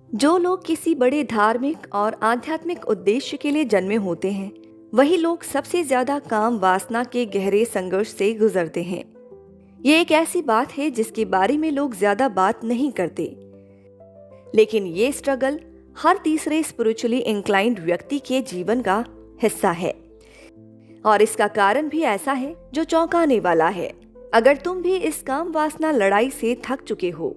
जो लोग किसी बड़े धार्मिक और आध्यात्मिक उद्देश्य के लिए जन्मे होते हैं, वही लोग सबसे ज्यादा काम वासना के गहरे संघर्ष से गुजरते हैं। ये एक ऐसी बात है जिसके बारे में लोग ज्यादा बात नहीं करते, लेकिन ये स्ट्रगल हर तीसरे स्पिरिचुअली इंक्लाइंड व्यक्ति के जीवन का हिस्सा है। और इसका कारण भी ऐसा है जो चौंकाने वाला है। अगर तुम भी इस काम वासना लड़ाई से थक चुके हो,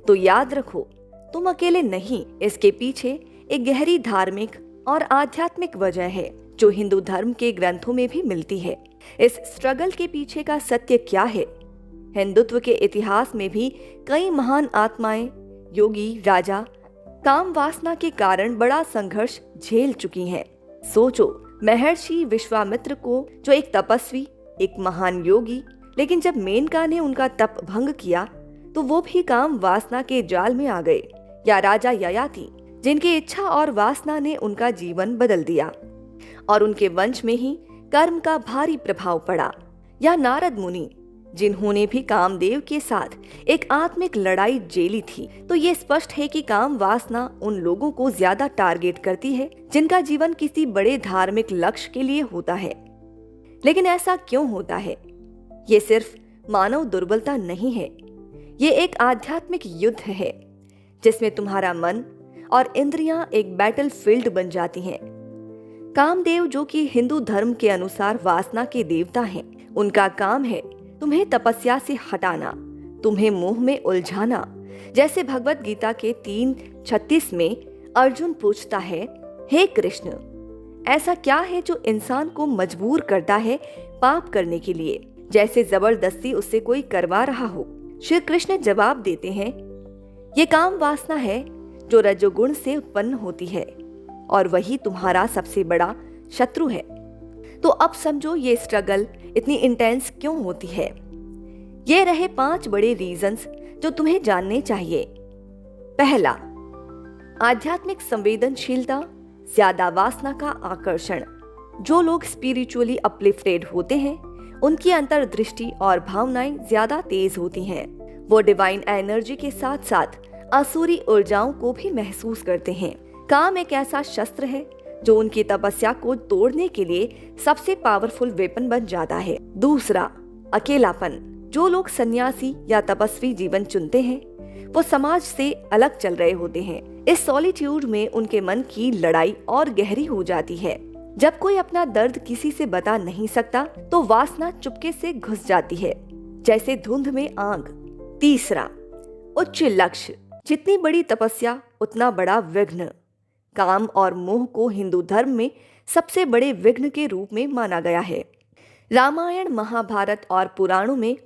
तो याद रखो, तुम अकेले नहीं। इसके पीछे एक गहरी धार्मिक और आध्यात्मिक वजह है जो हिंदू धर्म के ग्रंथों में भी मिलती है। इस स्ट्रगल के पीछे का सत्य क्या है? हिंदुत्व के इतिहास में भी कई महान आत्माएं, योगी, राजा काम वासना के कारण बड़ा संघर्ष झेल चुकी हैं। सोचो, महर्षि विश्वामित्र को, जो एक तपस्वी, एक महान योगी, लेकिन जब मेनका ने उनका तप भंग किया तो वो भी काम वासना के जाल में आ गए। या राजा ययाति, जिनकी इच्छा और वासना ने उनका जीवन बदल दिया और उनके वंश में ही कर्म का भारी प्रभाव पड़ा। या नारद मुनि, जिन्होंने भी कामदेव के साथ एक आत्मिक लड़ाई झेली थी। तो ये स्पष्ट है कि काम वासना उन लोगों को ज्यादा टारगेट करती है जिनका जीवन किसी बड़े धार्मिक लक्ष्य के लिए होता है। लेकिन ऐसा क्यों होता है? ये सिर्फ मानव दुर्बलता नहीं है, ये एक आध्यात्मिक युद्ध है जिसमें तुम्हारा मन और इंद्रियां एक बैटल फील्ड बन जाती हैं। कामदेव, जो कि हिंदू धर्म के अनुसार वासना के देवता हैं, उनका काम है तुम्हें तपस्या से हटाना, तुम्हें मोह में उलझाना। जैसे भगवत गीता के 3:36 में अर्जुन पूछता है, हे कृष्ण, ऐसा क्या है जो इंसान को मजबूर करता है पाप करने के लिए, जैसे जबरदस्ती उससे कोई करवा रहा हो? श्री कृष्ण जवाब देते हैं, ये काम वासना है जो रजोगुण से उत्पन्न होती है और वही तुम्हारा सबसे बड़ा शत्रु है। तो अब समझो ये स्ट्रगल इतनी इंटेंस क्यों होती है। ये रहे 5 बड़े रीजंस जो तुम्हें जानने चाहिए। पहला, आध्यात्मिक संवेदनशीलता, ज्यादा वासना का आकर्षण। जो लोग स्पिरिचुअली अपलिफ्टेड होते हैं, उनकी अंतर्दृष्टि और भावनाएं ज्यादा तेज होती हैं। वो डिवाइन एनर्जी के साथ साथ आसुरी ऊर्जाओं को भी महसूस करते हैं। काम एक ऐसा शस्त्र है जो उनकी तपस्या को तोड़ने के लिए सबसे पावरफुल वेपन बन जाता है। दूसरा, अकेलापन। जो लोग सन्यासी या तपस्वी जीवन चुनते हैं, वो समाज से अलग चल रहे होते हैं। इस सॉलिट्यूड में उनके मन की लड़ाई और गहरी हो जाती है। जब कोई अपना दर्द किसी से बता नहीं सकता, तो वासना चुपके से घुस जाती है, जैसे धुंध में आग। तीसरा, उच्च लक्ष्य। जितनी बड़ी तपस्या उतना बड़ा विघ्न। काम और मोह को हिंदू धर्म में सबसे बड़े विघ्न के रूप में माना गया है। रामायण, महाभारत और पुराणों में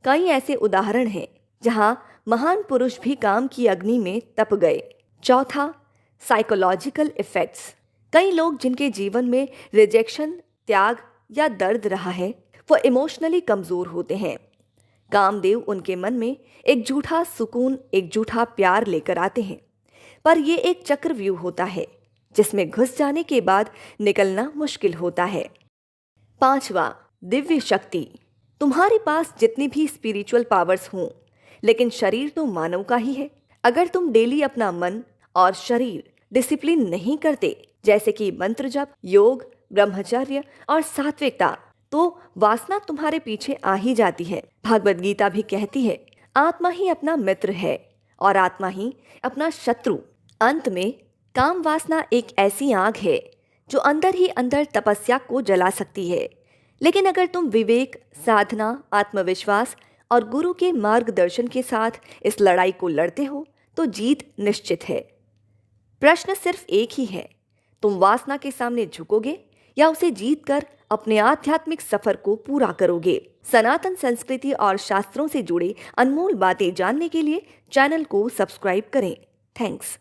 कई ऐसे उदाहरण हैं जहां महान पुरुष भी काम की अग्नि में तप गए। चौथा, साइकोलॉजिकल इफेक्ट्स। कई लोग जिनके जीवन में रिजेक्शन, त्याग या दर्द रहा है, वो इमोशनली कमजोर होते हैं। कामदेव उनके मन में एक झूठा सुकून, एक झूठा प्यार लेकर आते हैं, पर यह एक चक्रव्यूह होता है जिसमें घुस जाने के बाद निकलना मुश्किल होता है। पांचवा, दिव्य शक्ति। तुम्हारे पास जितनी भी स्पिरिचुअल पावर्स हों, लेकिन शरीर तो मानव का ही है। अगर तुम डेली अपना मन और शरीर डिसिप्लिन नहीं करते, जैसे कि मंत्र जप, योग, ब्रह्मचर्य और सात्विकता, तो वासना तुम्हारे पीछे आ ही जाती है। भगवत गीता भी कहती है, आत्मा ही अपना मित्र है और आत्मा ही अपना शत्रु। अंत में काम वासना एक ऐसी आग है जो अंदर ही अंदर तपस्या को जला सकती है। लेकिन अगर तुम विवेक, साधना, आत्मविश्वास और गुरु के मार्गदर्शन के साथ इस लड़ाई को लड़ते हो, तो जीत निश्चित है। प्रश्न सिर्फ एक ही है, तुम वासना के सामने झुकोगे या उसे जीतकर अपने आध्यात्मिक सफर को पूरा करोगे। सनातन संस्कृति और शास्त्रों से जुड़े अनमोल बातें जानने के लिए चैनल को सब्सक्राइब करें। थैंक्स।